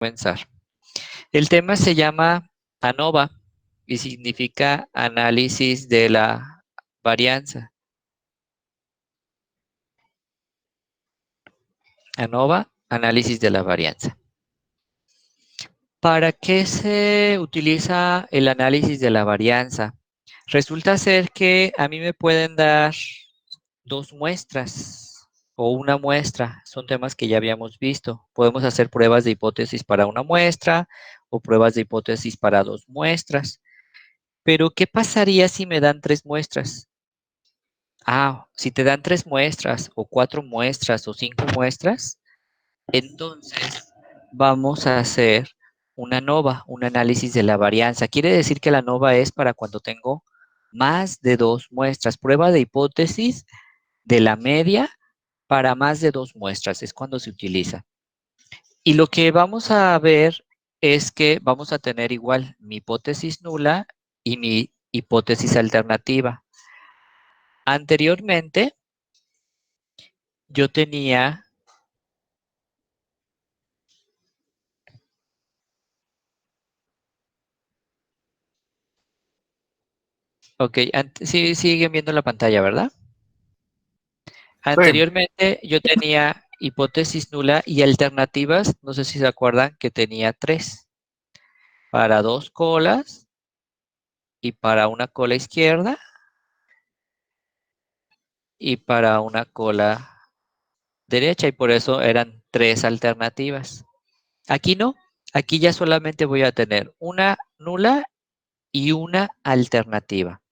Comenzar. El tema se llama ANOVA y significa análisis de la varianza. ANOVA, análisis de la varianza. ¿Para qué se utiliza el análisis de la varianza? Resulta ser que a mí me pueden dar dos muestras o una muestra. Son temas que ya habíamos visto. Podemos hacer pruebas de hipótesis para una muestra o pruebas de hipótesis para dos muestras. Pero, ¿qué pasaría si me dan tres muestras? Si te dan tres muestras o cuatro muestras o cinco muestras, entonces vamos a hacer una ANOVA, un análisis de la varianza. Quiere decir que la ANOVA es para cuando tengo más de dos muestras. Prueba de hipótesis de la media para más de dos muestras, es cuando se utiliza. Y lo que vamos a ver es que vamos a tener igual mi hipótesis nula y mi hipótesis alternativa. Anteriormente, yo tenía, ok, sí, siguen viendo la pantalla, ¿verdad? Sí, Anteriormente yo tenía hipótesis nula y alternativas, no sé si se acuerdan que tenía tres, para dos colas y para una cola izquierda y para una cola derecha, y por eso eran tres alternativas. Aquí no, aquí ya solamente voy a tener una nula y una alternativa.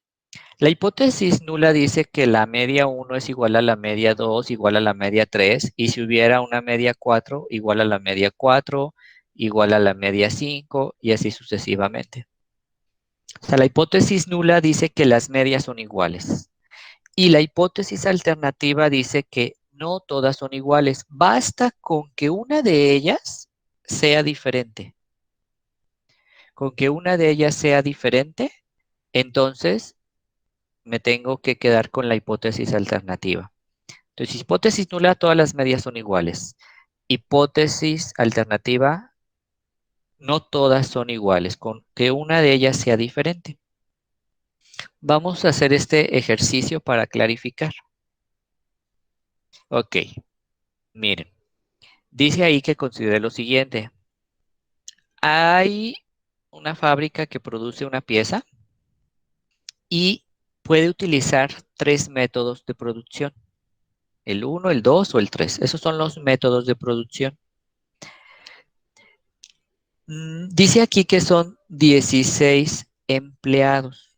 La hipótesis nula dice que la media 1 es igual a la media 2 igual a la media 3, y si hubiera una media 4 igual a la media 4 igual a la media 5, y así sucesivamente. O sea, la hipótesis nula dice que las medias son iguales. Y la hipótesis alternativa dice que no todas son iguales. Basta con que una de ellas sea diferente. Con que una de ellas sea diferente, entonces me tengo que quedar con la hipótesis alternativa. Entonces, hipótesis nula, todas las medias son iguales. Hipótesis alternativa, no todas son iguales, con que una de ellas sea diferente. Vamos a hacer este ejercicio para clarificar. Ok, miren. Dice ahí que considere lo siguiente. Hay una fábrica que produce una pieza y puede utilizar tres métodos de producción. El 1, el 2 o el 3. Esos son los métodos de producción. Dice aquí que son 16 empleados.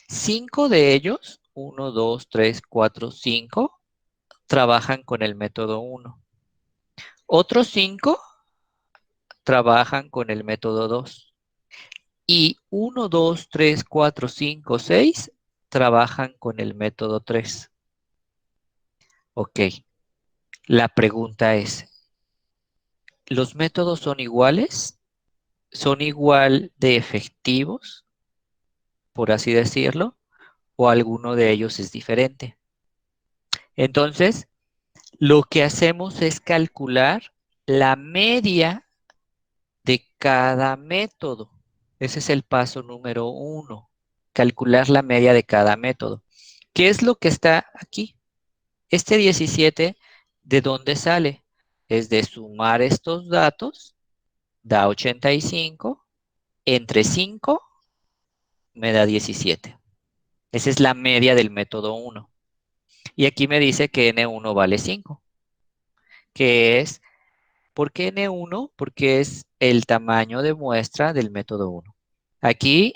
5 de ellos, 1, 2, 3, 4, 5, trabajan con el método 1. Otros 5 trabajan con el método 2. Y 1, 2, 3, 4, 5, 6 trabajan con el método 3. Ok, la pregunta es, ¿los métodos son iguales? ¿Son igual de efectivos, por así decirlo? ¿O alguno de ellos es diferente? Entonces, lo que hacemos es calcular la media de cada método. Ese es el paso número 1, calcular la media de cada método. ¿Qué es lo que está aquí? Este 17, ¿de dónde sale? Es de sumar estos datos, da 85, entre 5 me da 17. Esa es la media del método 1. Y aquí me dice que N1 vale 5, que es, ¿por qué N1? Porque es el tamaño de muestra del método 1. Aquí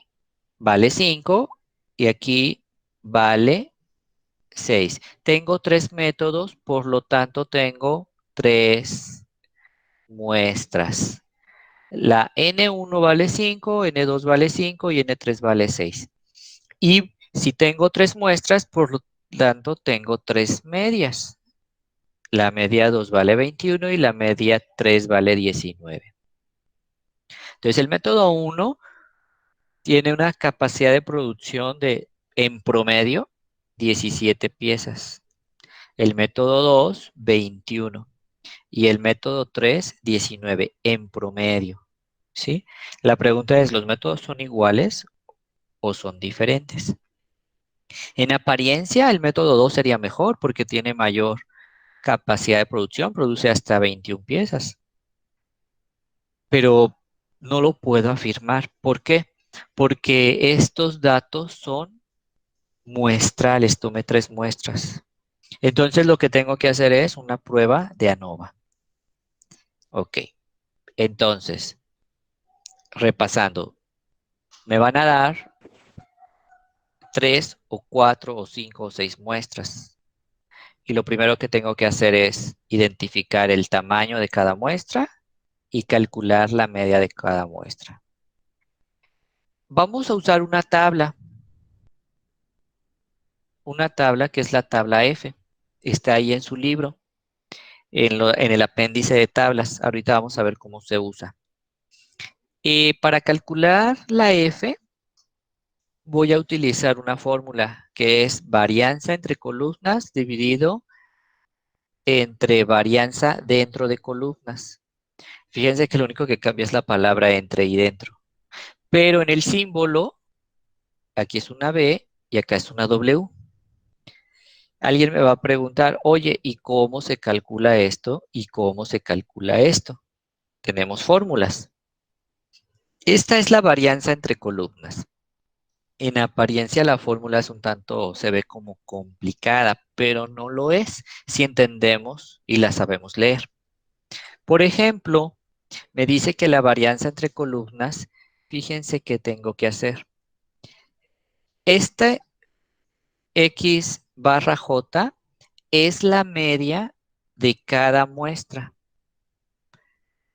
vale 5 y aquí vale 6. Tengo tres métodos, por lo tanto tengo tres muestras. La N1 vale 5, N2 vale 5 y N3 vale 6. Y si tengo tres muestras, por lo tanto tengo tres medias. La media 2 vale 21 y la media 3 vale 19. Entonces el método 1 tiene una capacidad de producción de, en promedio, 17 piezas. El método 2, 21. Y el método 3, 19 en promedio. ¿Sí? La pregunta es, ¿los métodos son iguales o son diferentes? En apariencia, el método 2 sería mejor porque tiene mayor capacidad de producción, produce hasta 21 piezas. Pero no lo puedo afirmar. ¿Por qué? Porque estos datos son muestrales, tomé 3 muestras. Entonces lo que tengo que hacer es una prueba de ANOVA. Ok, entonces, repasando, me van a dar 3 o 4 o 5 o 6 muestras. Y lo primero que tengo que hacer es identificar el tamaño de cada muestra y calcular la media de cada muestra. Vamos a usar una tabla que es la tabla F. Está ahí en su libro, en el apéndice de tablas. Ahorita vamos a ver cómo se usa. Para calcular la F, voy a utilizar una fórmula que es varianza entre columnas dividido entre varianza dentro de columnas. Fíjense que lo único que cambia es la palabra entre y dentro. Pero en el símbolo, aquí es una B y acá es una W. Alguien me va a preguntar, oye, ¿y cómo se calcula esto? ¿Y cómo se calcula esto? Tenemos fórmulas. Esta es la varianza entre columnas. En apariencia la fórmula es un tanto, se ve como complicada, pero no lo es si entendemos y la sabemos leer. Por ejemplo, me dice que la varianza entre columnas, fíjense qué tengo que hacer. Este X barra J es la media de cada muestra.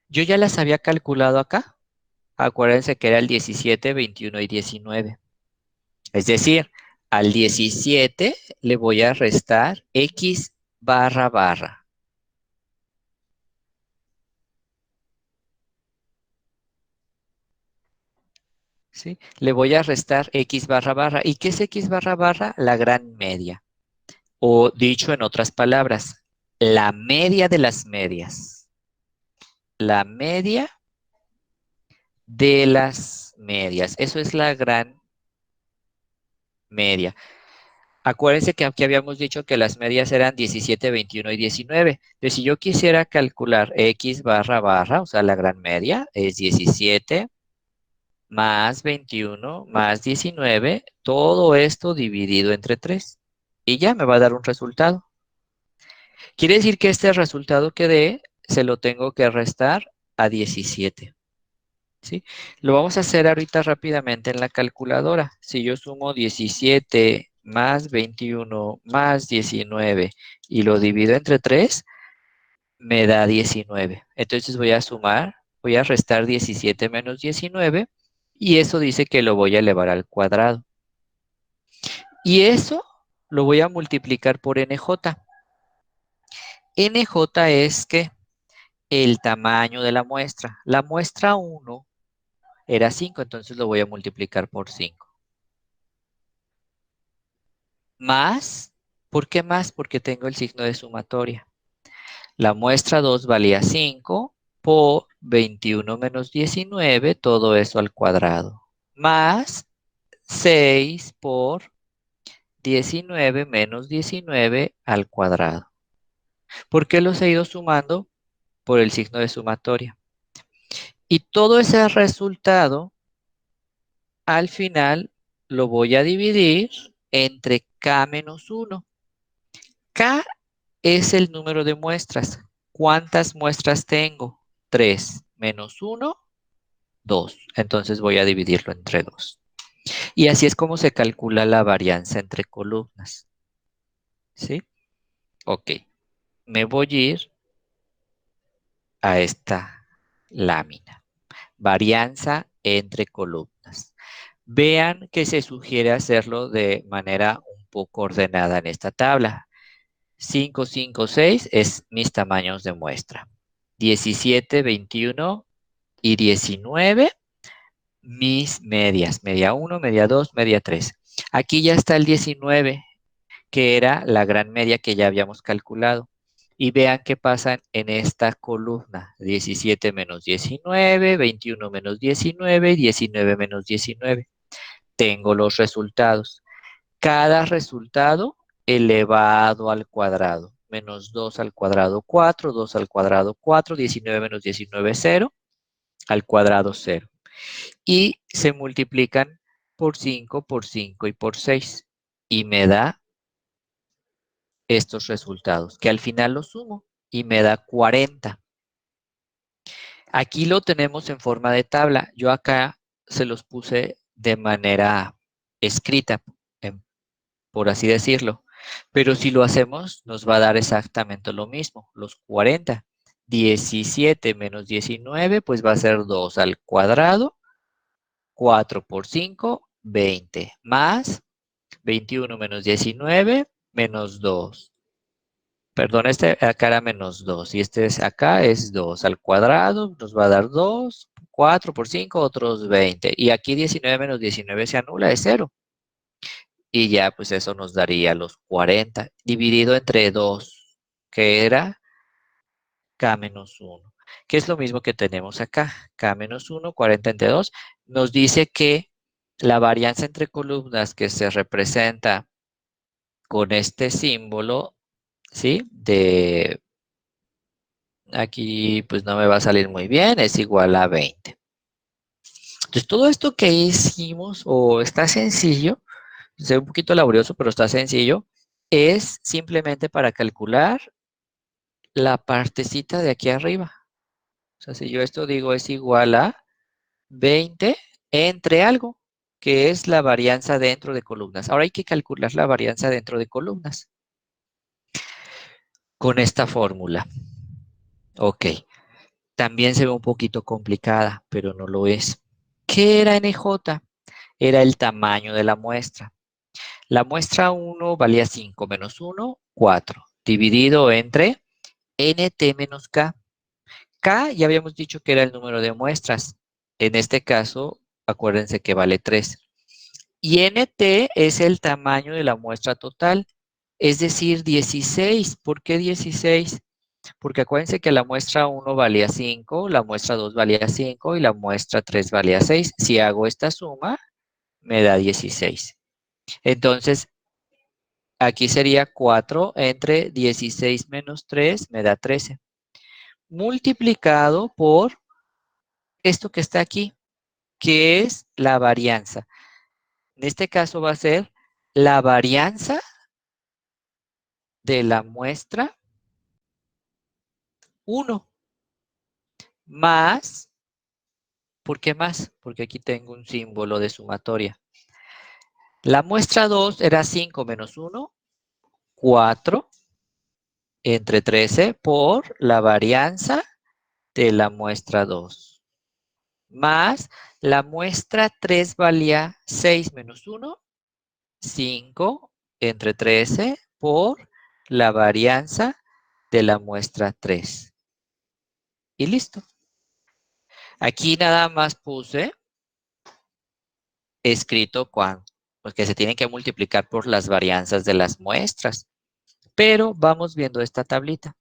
Yo ya las había calculado acá. Acuérdense que era el 17, 21 y 19. Es decir, al 17 le voy a restar X barra barra. ¿Sí? Le voy a restar X barra barra. ¿Y qué es X barra barra? La gran media. O dicho en otras palabras, la media de las medias. La media de las medias. Eso es la gran media. Acuérdense que aquí habíamos dicho que las medias eran 17, 21 y 19. Entonces, si yo quisiera calcular X barra barra, o sea, la gran media, es 17 más 21 más 19, todo esto dividido entre 3. Y ya me va a dar un resultado. Quiere decir que este resultado que dé, se lo tengo que restar a 17. ¿Sí? Lo vamos a hacer ahorita rápidamente en la calculadora. Si yo sumo 17 más 21 más 19 y lo divido entre 3, me da 19. Entonces voy a sumar, voy a restar 17 menos 19 y eso dice que lo voy a elevar al cuadrado. Y eso lo voy a multiplicar por NJ. NJ es que el tamaño de la muestra. La muestra 1 era 5, entonces lo voy a multiplicar por 5. Más, ¿por qué más? Porque tengo el signo de sumatoria. La muestra 2 valía 5 por 21 menos 19, todo eso al cuadrado. Más 6 por 19 menos 19 al cuadrado. ¿Por qué los he ido sumando? Por el signo de sumatoria. Y todo ese resultado, al final, lo voy a dividir entre K menos 1. K es el número de muestras. ¿Cuántas muestras tengo? 3 menos 1, 2. Entonces voy a dividirlo entre 2. Y así es como se calcula la varianza entre columnas. ¿Sí? Ok. Me voy a ir a esta lámina. Varianza entre columnas. Vean que se sugiere hacerlo de manera un poco ordenada en esta tabla. 5, 5, 6 es mis tamaños de muestra. 17, 21 y 19, mis medias. Media 1, media 2, media 3. Aquí ya está el 19, que era la gran media que ya habíamos calculado. Y vean qué pasa en esta columna. 17 menos 19, 21 menos 19, 19 menos 19. Tengo los resultados. Cada resultado elevado al cuadrado. Menos 2 al cuadrado 4, 2 al cuadrado 4, 19 menos 19, 0, al cuadrado 0. Y se multiplican por 5, por 5 y por 6. Y me da estos resultados, que al final los sumo y me da 40. Aquí lo tenemos en forma de tabla. Yo acá se los puse de manera escrita, por así decirlo. Pero si lo hacemos, nos va a dar exactamente lo mismo, los 40. 17 menos 19, pues va a ser 2 al cuadrado. 4 por 5, 20. Más 21 menos 19, menos 2. Perdón, este acá era menos 2. Y este es acá es 2 al cuadrado. Nos va a dar 2. 4 por 5, otros 20. Y aquí 19 menos 19 se anula, es 0. Y ya, pues eso nos daría los 40 dividido entre 2, que era K menos 1, que es lo mismo que tenemos acá. K menos 1, 40 entre 2, nos dice que la varianza entre columnas que se representa con este símbolo, ¿sí? Aquí pues no me va a salir muy bien, es igual a 20. Entonces todo esto que hicimos, o está sencillo, se ve un poquito laborioso, pero está sencillo, es simplemente para calcular la partecita de aquí arriba. O sea, si yo esto digo es igual a 20 entre algo, que es la varianza dentro de columnas. Ahora hay que calcular la varianza dentro de columnas con esta fórmula. Ok, también se ve un poquito complicada, pero no lo es. ¿Qué era NJ? Era el tamaño de la muestra. La muestra 1 valía 5 menos 1, 4, dividido entre NT menos K. K ya habíamos dicho que era el número de muestras. En este caso, acuérdense que vale 3. Y NT es el tamaño de la muestra total, es decir, 16. ¿Por qué 16? Porque acuérdense que la muestra 1 valía 5, la muestra 2 valía 5 y la muestra 3 valía 6. Si hago esta suma, me da 16. Entonces, aquí sería 4 entre 16 menos 3, me da 13. Multiplicado por esto que está aquí, que es la varianza. En este caso va a ser la varianza de la muestra 1 más, ¿por qué más? Porque aquí tengo un símbolo de sumatoria. La muestra 2 era 5 menos 1, 4 entre 13 por la varianza de la muestra 2. Más la muestra 3 valía 6 menos 1, 5 entre 13 por la varianza de la muestra 3. Y listo. Aquí nada más puse escrito cuánto, porque se tienen que multiplicar por las varianzas de las muestras. Pero vamos viendo esta tablita.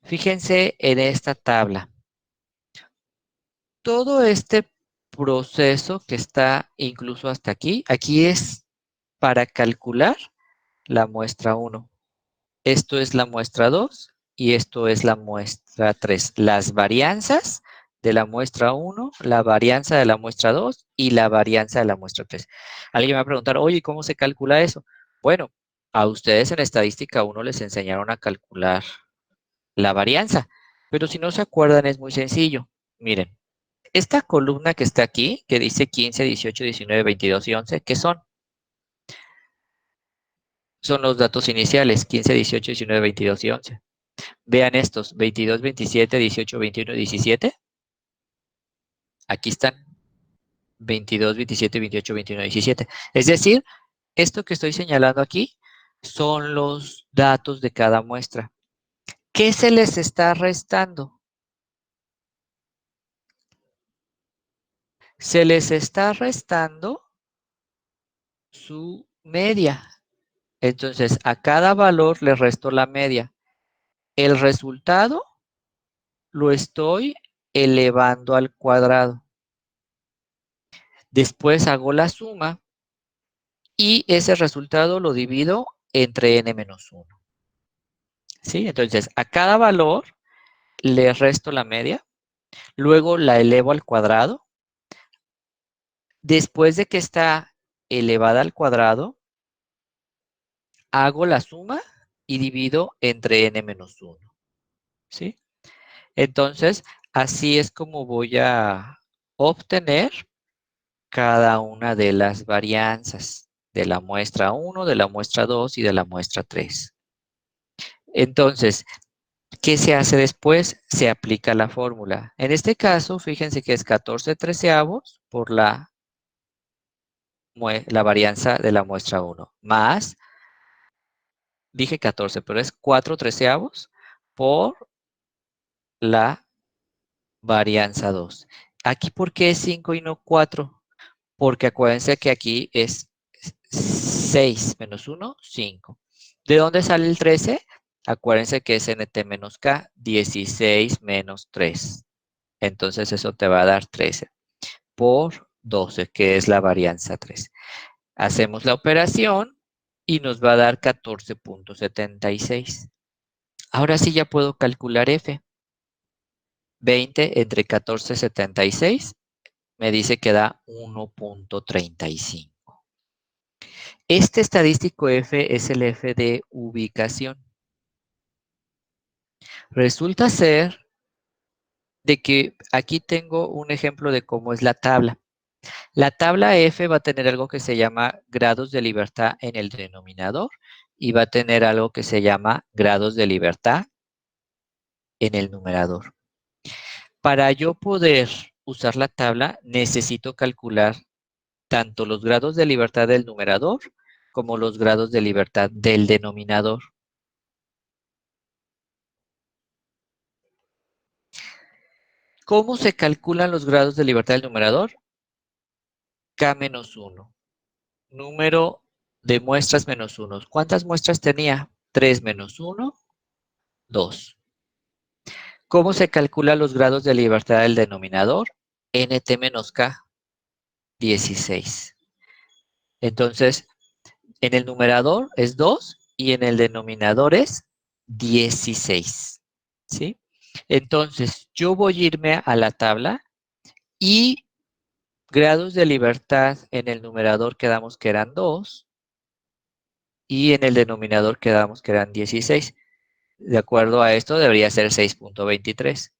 Fíjense en esta tabla. Todo este proceso que está incluso hasta aquí, aquí es para calcular la muestra 1. Esto es la muestra 2 y esto es la muestra 3. Las varianzas de la muestra 1, la varianza de la muestra 2 y la varianza de la muestra 3. Alguien me va a preguntar, oye, ¿cómo se calcula eso? Bueno, a ustedes en estadística 1 les enseñaron a calcular la varianza, pero si no se acuerdan es muy sencillo. Miren, esta columna que está aquí, que dice 15, 18, 19, 22 y 11, ¿qué son? Son los datos iniciales, 15, 18, 19, 22 y 11. Vean estos, 22, 27, 18, 21 y 17. Aquí están, 22, 27, 28, 21 y 17. Es decir, esto que estoy señalando aquí son los datos de cada muestra. ¿Qué se les está restando? Se les está restando su media. Entonces, a cada valor le resto la media. el resultado lo estoy elevando al cuadrado. Después hago la suma y ese resultado lo divido entre n-1. ¿Sí? Entonces, a cada valor le resto la media, luego la elevo al cuadrado. Después de que está elevada al cuadrado, hago la suma y divido entre n-1. ¿Sí? Entonces, así es como voy a obtener cada una de las varianzas de la muestra 1, de la muestra 2 y de la muestra 3. Entonces, ¿qué se hace después? Se aplica la fórmula. En este caso, fíjense que es 14 treceavos por la varianza de la muestra 1, más, dije 14, pero es 4 treceavos por la varianza 2. Aquí, ¿por qué es 5 y no 4? Porque acuérdense que aquí es 6 menos 1, 5. ¿De dónde sale el 13? Acuérdense que es nt menos k, 16 menos 3. Entonces eso te va a dar 13 por 12, que es la varianza 3. Hacemos la operación y nos va a dar 14.76. Ahora sí ya puedo calcular f. 20 entre 14.76 me dice que da 1.35. Este estadístico f es el f de ubicación. Resulta ser de que aquí tengo un ejemplo de cómo es la tabla. La tabla F va a tener algo que se llama grados de libertad en el denominador y va a tener algo que se llama grados de libertad en el numerador. Para yo poder usar la tabla, necesito calcular tanto los grados de libertad del numerador como los grados de libertad del denominador. ¿Cómo se calculan los grados de libertad del numerador? K-1. Número de muestras menos 1. ¿Cuántas muestras tenía? 3 menos 1, 2. ¿Cómo se calculan los grados de libertad del denominador? Nt menos k, 16. Entonces, en el numerador es 2 y en el denominador es 16. ¿Sí? Entonces, yo voy a irme a la tabla y grados de libertad en el numerador quedamos que eran 2 y en el denominador quedamos que eran 16. De acuerdo a esto, debería ser 6.23.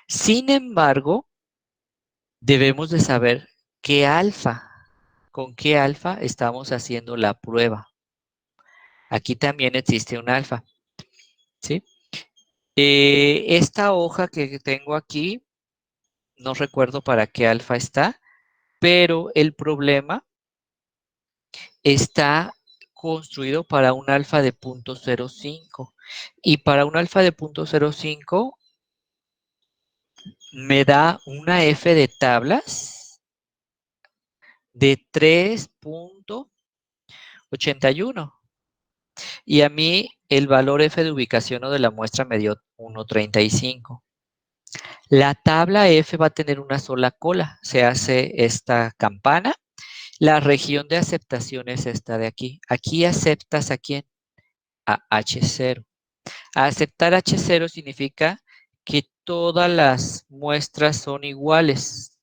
Sin embargo, debemos de saber qué alfa, con qué alfa estamos haciendo la prueba. Aquí también existe un alfa, ¿sí? Esta hoja que tengo aquí, no recuerdo para qué alfa está, pero el problema está construido para un alfa de 0.05. Y para un alfa de 0.05 me da una F de tablas de 3.81. Y a mí el valor F de ubicación o de la muestra me dio 1.35. La tabla F va a tener una sola cola. Se hace esta campana. La región de aceptación es esta de aquí. Aquí aceptas a quién? A H0. Aceptar H0 significa que todas las muestras son iguales.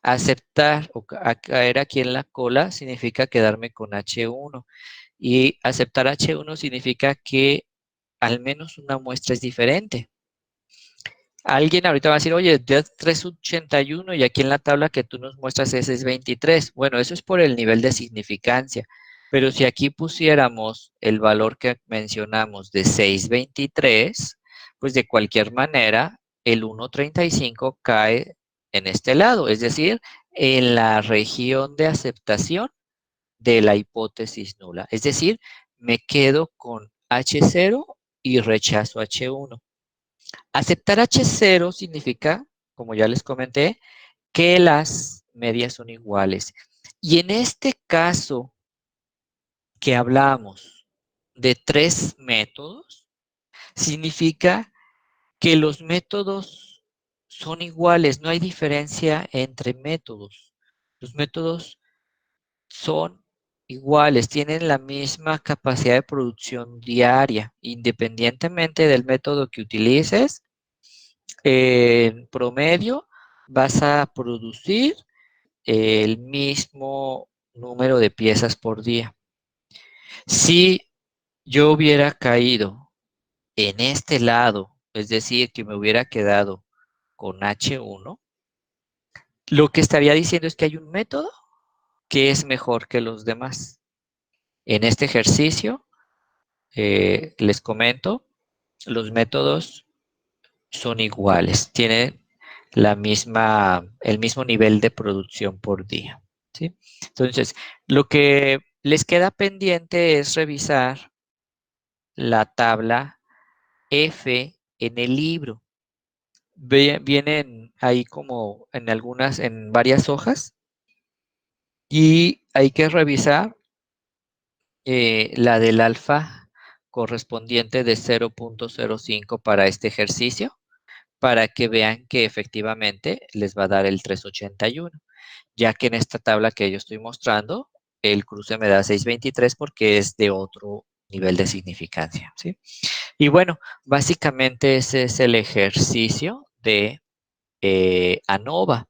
Aceptar o caer aquí en la cola significa quedarme con H1. Y aceptar H1 significa que al menos una muestra es diferente. Alguien ahorita va a decir, oye, ya 381 y aquí en la tabla que tú nos muestras ese es 23. Bueno, eso es por el nivel de significancia. Pero si aquí pusiéramos el valor que mencionamos de 623, pues de cualquier manera el 1.35 cae en este lado, es decir, en la región de aceptación de la hipótesis nula. Es decir, me quedo con H0 y rechazo H1. Aceptar H0 significa, como ya les comenté, que las medias son iguales. Y en este caso que hablamos de 3 métodos, Significa que los métodos son iguales, no hay diferencia entre métodos. Los métodos son iguales, tienen la misma capacidad de producción diaria, independientemente del método que utilices. En promedio, vas a producir el mismo número de piezas por día. Si yo hubiera caído en este lado, es decir, que me hubiera quedado con H1, lo que estaría diciendo es que hay un método que es mejor que los demás. En este ejercicio, les comento, los métodos son iguales, tienen el mismo nivel de producción por día, ¿sí? Entonces, lo que les queda pendiente es revisar la tabla F en el libro. Vienen ahí como en varias hojas, y hay que revisar la del alfa correspondiente de 0.05 para este ejercicio, para que vean que efectivamente les va a dar el 381, ya que en esta tabla que yo estoy mostrando, el cruce me da 623 porque es de otro nivel de significancia, ¿sí? Y bueno, básicamente ese es el ejercicio de ANOVA.